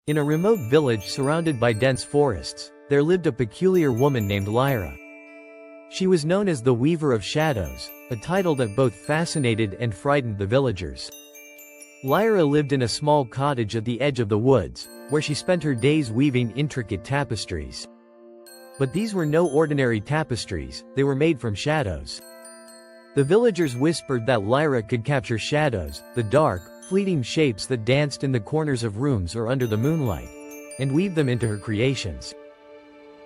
In a remote village surrounded by dense forests, there lived a peculiar woman named Lyra. She was known as the Weaver of Shadows, a title that both fascinated and frightened the villagers. Lyra lived in a small cottage at the edge of the woods, where she spent her days weaving intricate tapestries. But these were no ordinary tapestries, they were made from shadows. The villagers whispered that Lyra could capture shadows, the dark, fleeting shapes that danced in the corners of rooms or under the moonlight, and weave them into her creations.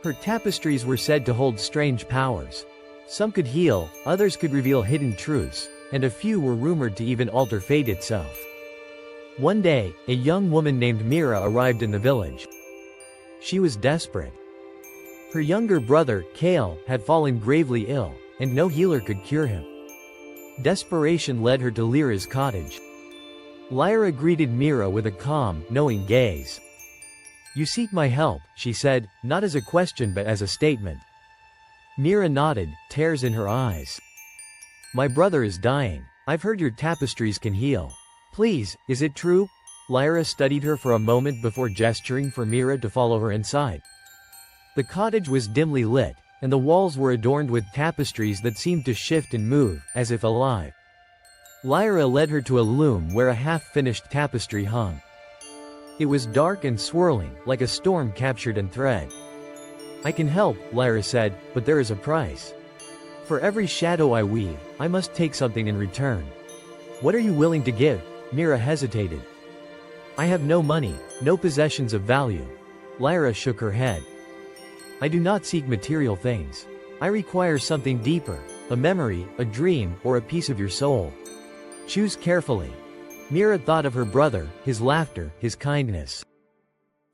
Her tapestries were said to hold strange powers. Some could heal, others could reveal hidden truths, and a few were rumored to even alter fate itself. One day, a young woman named Mira arrived in the village. She was desperate. Her younger brother, Kael, had fallen gravely ill, and no healer could cure him. Desperation led her to Lyra's cottage. Lyra greeted Mira with a calm, knowing gaze. "You seek my help," she said, not as a question but as a statement. Mira nodded, tears in her eyes. "My brother is dying. I've heard your tapestries can heal. Please, is it true?" Lyra studied her for a moment before gesturing for Mira to follow her inside. The cottage was dimly lit, and the walls were adorned with tapestries that seemed to shift and move, as if alive. Lyra led her to a loom where a half-finished tapestry hung. It was dark and swirling, like a storm captured in thread. "I can help," Lyra said, "but there is a price. For every shadow I weave, I must take something in return." "What are you willing to give?" Mira hesitated. "I have no money, no possessions of value." Lyra shook her head. "I do not seek material things. I require something deeper, a memory, a dream, or a piece of your soul. Choose carefully." Mira thought of her brother, his laughter, his kindness.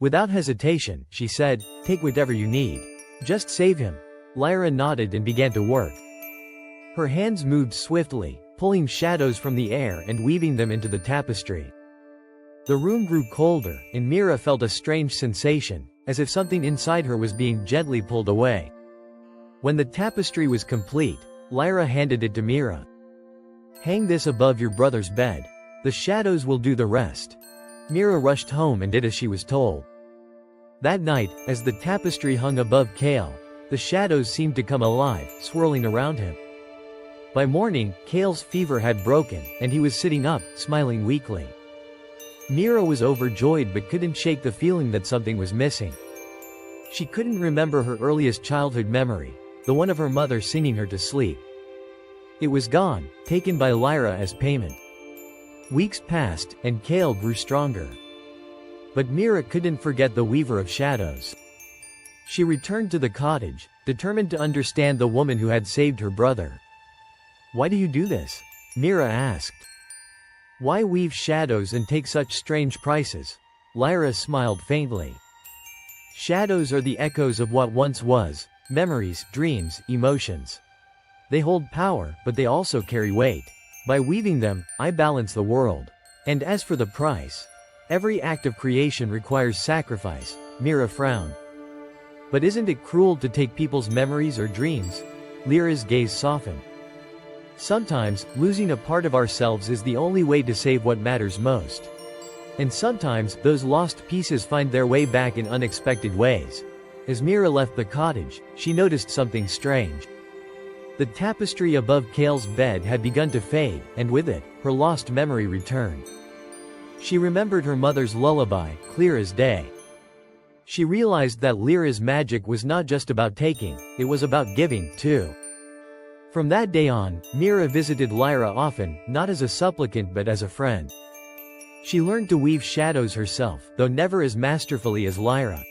Without hesitation, she said, "Take whatever you need. Just save him." Lyra nodded and began to work. Her hands moved swiftly, pulling shadows from the air and weaving them into the tapestry. The room grew colder, and Mira felt a strange sensation, as if something inside her was being gently pulled away. When the tapestry was complete, Lyra handed it to Mira. "Hang this above your brother's bed. The shadows will do the rest." Mira rushed home and did as she was told. That night, as the tapestry hung above Kael, the shadows seemed to come alive, swirling around him. By morning, Kael's fever had broken, and he was sitting up, smiling weakly. Mira was overjoyed but couldn't shake the feeling that something was missing. She couldn't remember her earliest childhood memory, the one of her mother singing her to sleep. It was gone, taken by Lyra as payment. Weeks passed, and Kael grew stronger. But Mira couldn't forget the Weaver of Shadows. She returned to the cottage, determined to understand the woman who had saved her brother. "Why do you do this?" Mira asked. "Why weave shadows and take such strange prices?" Lyra smiled faintly. "Shadows are the echoes of what once was, memories, dreams, emotions. They hold power, but they also carry weight. By weaving them, I balance the world. And as for the price, every act of creation requires sacrifice." Mira frowned. "But isn't it cruel to take people's memories or dreams?" Lyra's gaze softened. "Sometimes, losing a part of ourselves is the only way to save what matters most. And sometimes, those lost pieces find their way back in unexpected ways." As Mira left the cottage, she noticed something strange. The tapestry above Kael's bed had begun to fade, and with it, her lost memory returned. She remembered her mother's lullaby, clear as day. She realized that Lyra's magic was not just about taking, it was about giving, too. From that day on, Mira visited Lyra often, not as a supplicant but as a friend. She learned to weave shadows herself, though never as masterfully as Lyra.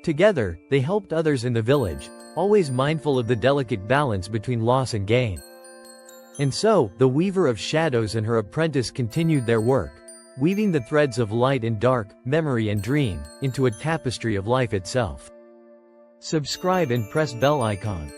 Together, they helped others in the village, always mindful of the delicate balance between loss and gain. And so, the Weaver of Shadows and her apprentice continued their work, weaving the threads of light and dark, memory and dream, into a tapestry of life itself. Subscribe and press bell icon.